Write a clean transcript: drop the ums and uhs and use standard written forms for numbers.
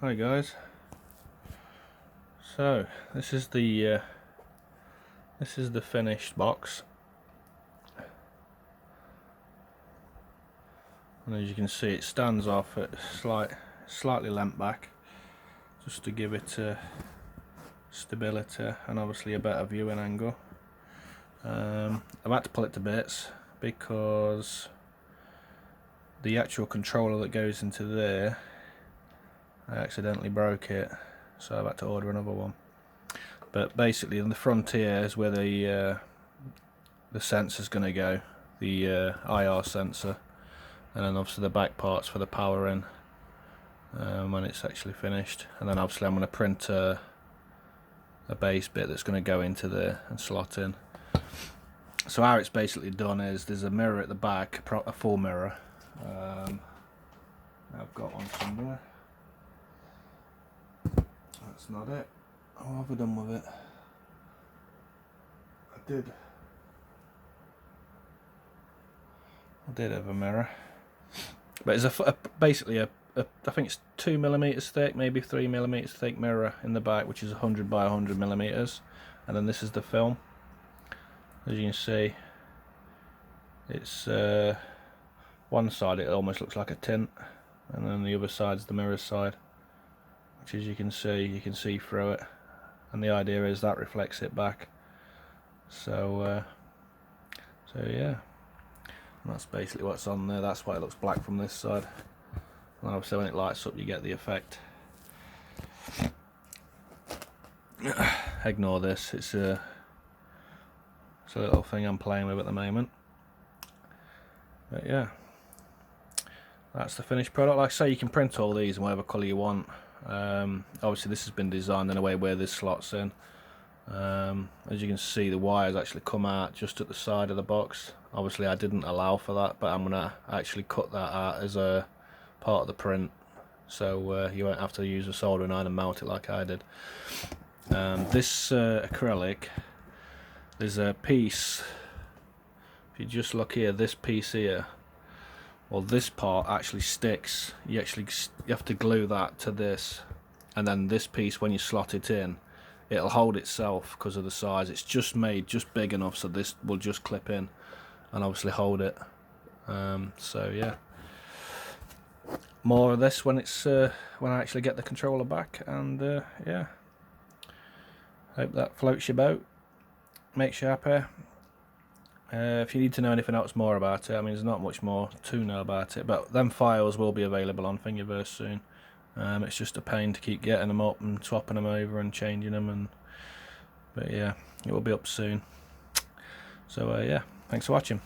Hi guys. So this is the finished box, and as you can see, it stands off at slightly leant back, just to give it stability and obviously a better viewing angle. I've had to pull it to bits because the actual controller that goes into there, I accidentally broke it, so I've had to order another one. But basically, in the front here is where the sensor's going to go, the IR sensor, and then obviously the back parts for the power in when it's actually finished. And then obviously I'm going to print a base bit that's going to go into there and slot in. So how it's basically done is there's a mirror at the back, a full mirror. I've got one somewhere. That's not it. What have I done with it? I did have a mirror, but it's basically I think it's 2mm thick, maybe 3mm thick mirror in the back, which is 100 by 100mm, and then this is the film. As you can see, it's one side it almost looks like a tint, and then the other side's the mirror side, which, as you can see through it, and the idea is that reflects it back. So yeah, and that's basically what's on there. That's why it looks black from this side, and obviously when it lights up you get the effect. Ignore this, it's a little thing I'm playing with at the moment. But yeah, that's the finished product. Like I say, you can print all these in whatever colour you want. Obviously this has been designed in a way where this slots in. As you can see, the wires actually come out just at the side of the box. Obviously I didn't allow for that, but I'm going to actually cut that out as a part of the print, so you won't have to use a soldering iron and mount it like I did. This acrylic, there's a piece, if you just look here, this piece here, well, this part actually sticks. You have to glue that to this, and then this piece, when you slot it in, it'll hold itself because of the size. It's just made just big enough so this will just clip in and obviously hold it. So yeah, more of this when it's when I actually get the controller back. And yeah, hope that floats your boat, makes you happy. If you need to know anything else more about it, I mean, there's not much more to know about it, but them files will be available on Thingiverse soon. It's just a pain to keep getting them up and swapping them over and changing them, but yeah, it will be up soon. So yeah, thanks for watching.